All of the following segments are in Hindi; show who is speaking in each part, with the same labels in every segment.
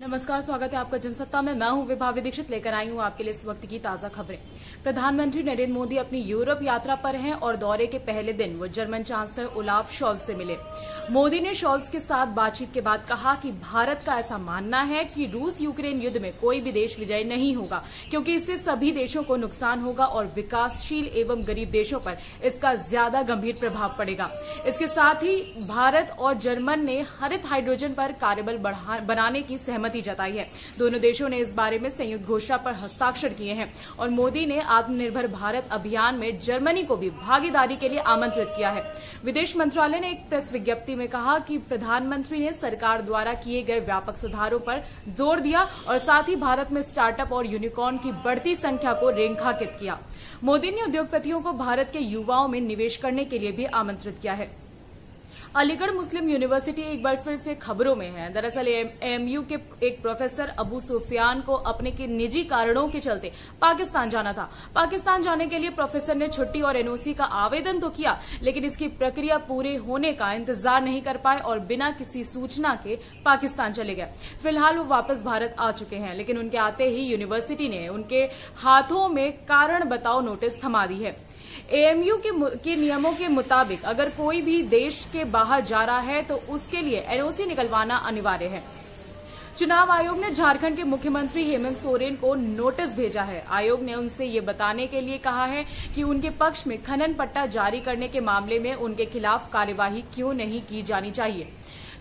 Speaker 1: नमस्कार, स्वागत है आपका जनसत्ता में। मैं हूं विभावरी दीक्षित, लेकर आई हूं आपके लिए इस वक्त की ताजा खबरें। प्रधानमंत्री नरेंद्र मोदी अपनी यूरोप यात्रा पर हैं और दौरे के पहले दिन वो जर्मन चांसलर ओलाफ शॉल्ज से मिले। मोदी ने शॉल्ज के साथ बातचीत के बाद कहा कि भारत का ऐसा मानना है कि रूस यूक्रेन युद्ध में कोई भी देश विजयी नहीं होगा, क्योंकि इससे सभी देशों को नुकसान होगा और विकासशील एवं गरीब देशों पर इसका ज्यादा गंभीर प्रभाव पड़ेगा। इसके साथ ही भारत और जर्मन ने हरित हाइड्रोजन पर कार्यबल बनाने की सहमति जताई है। दोनों देशों ने इस बारे में संयुक्त घोषणा पर हस्ताक्षर किए हैं और मोदी ने आत्मनिर्भर भारत अभियान में जर्मनी को भी भागीदारी के लिए आमंत्रित किया है। विदेश मंत्रालय ने एक प्रेस विज्ञप्ति में कहा कि प्रधानमंत्री ने सरकार द्वारा किए गए व्यापक सुधारों पर जोर दिया और साथ ही भारत में स्टार्टअप और यूनिकॉर्न की बढ़ती संख्या को रेखांकित किया। मोदी ने उद्योगपतियों को भारत के युवाओं में निवेश करने के लिए भी आमंत्रित किया है। अलीगढ़ मुस्लिम यूनिवर्सिटी एक बार फिर से खबरों में है। दरअसल एएमयू के एक प्रोफेसर अबू सुफियान को अपने के निजी कारणों के चलते पाकिस्तान जाना था। पाकिस्तान जाने के लिए प्रोफेसर ने छुट्टी और एनओसी का आवेदन तो किया, लेकिन इसकी प्रक्रिया पूरे होने का इंतजार नहीं कर पाए और बिना किसी सूचना के पाकिस्तान चले गए। फिलहाल वो वापस भारत आ चुके हैं, लेकिन उनके आते ही यूनिवर्सिटी ने उनके हाथों में कारण बताओ नोटिस थमा दी है। एएमयू के नियमों के मुताबिक अगर कोई भी देश के बाहर जा रहा है तो उसके लिए एनओसी निकलवाना अनिवार्य है। चुनाव आयोग ने झारखंड के मुख्यमंत्री हेमंत सोरेन को नोटिस भेजा है। आयोग ने उनसे ये बताने के लिए कहा है कि उनके पक्ष में खनन पट्टा जारी करने के मामले में उनके खिलाफ कार्यवाही क्यों नहीं की जानी चाहिए।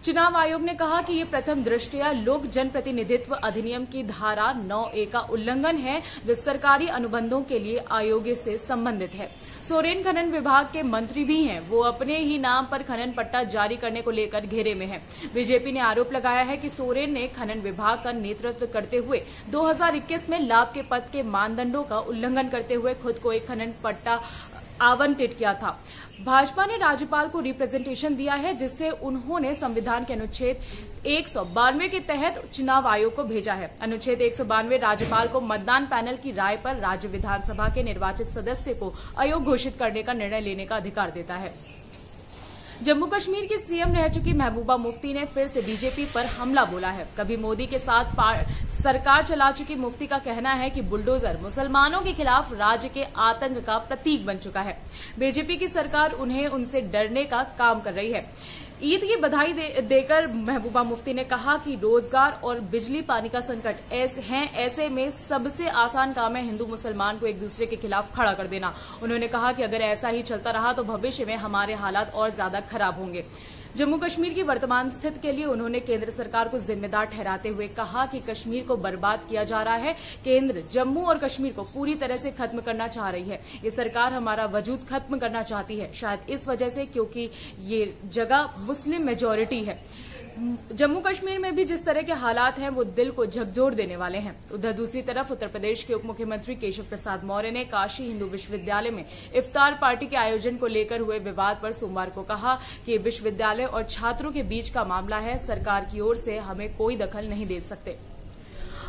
Speaker 1: चुनाव आयोग ने कहा कि ये प्रथम दृष्टया लोक जनप्रतिनिधित्व अधिनियम की धारा 9A का उल्लंघन है, जो सरकारी अनुबंधों के लिए आयोग से संबंधित है। सोरेन खनन विभाग के मंत्री भी हैं। वो अपने ही नाम पर खनन पट्टा जारी करने को लेकर घेरे में हैं। बीजेपी ने आरोप लगाया है कि सोरेन ने खनन विभाग का नेतृत्व करते हुए 2021 में लाभ के पद के मानदंडों का उल्लंघन करते हुए खुद को एक खनन पट्टा आवंटित किया था। भाजपा ने राज्यपाल को रिप्रेजेंटेशन दिया है, जिससे उन्होंने संविधान के अनुच्छेद 192 के तहत चुनाव आयोग को भेजा है। अनुच्छेद 192 राज्यपाल को मतदान पैनल की राय पर राज्य विधानसभा के निर्वाचित सदस्य को अयोग्य घोषित करने का निर्णय लेने का अधिकार देता है। जम्मू कश्मीर की सीएम रह चुकी महबूबा मुफ्ती ने फिर से बीजेपी पर हमला बोला है। कभी मोदी के साथ सरकार चला चुकी मुफ्ती का कहना है कि बुलडोजर मुसलमानों के खिलाफ राज्य के आतंक का प्रतीक बन चुका है। बीजेपी की सरकार उनसे डरने का काम कर रही है। ईद की बधाई देकर महबूबा मुफ्ती ने कहा कि रोजगार और बिजली पानी का संकट ऐसे में सबसे आसान काम है हिंदू मुसलमान को एक दूसरे के खिलाफ खड़ा कर देना। उन्होंने कहा कि अगर ऐसा ही चलता रहा तो भविष्य में हमारे हालात और ज्यादा खराब होंगे। जम्मू कश्मीर की वर्तमान स्थिति के लिए उन्होंने केंद्र सरकार को जिम्मेदार ठहराते हुए कहा कि कश्मीर को बर्बाद किया जा रहा है। केंद्र जम्मू और कश्मीर को पूरी तरह से खत्म करना चाह रही है। ये सरकार हमारा वजूद खत्म करना चाहती है, शायद इस वजह से क्योंकि ये जगह मुस्लिम मेजॉरिटी है। जम्मू कश्मीर में भी जिस तरह के हालात हैं वो दिल को झकझोर देने वाले हैं। उधर दूसरी तरफ उत्तर प्रदेश के उप मुख्यमंत्री केशव प्रसाद मौर्य ने काशी हिंदू विश्वविद्यालय में इफ्तार पार्टी के आयोजन को लेकर हुए विवाद पर सोमवार को कहा कि विश्वविद्यालय और छात्रों के बीच का मामला है, सरकार की ओर से हमें कोई दखल नहीं दे सकते।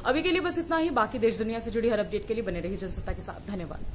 Speaker 1: अभी के लिए बस इतना ही। बाकी देश दुनिया से जुड़ी हर अपडेट के लिए बने रहिए जनसत्ता के साथ। धन्यवाद।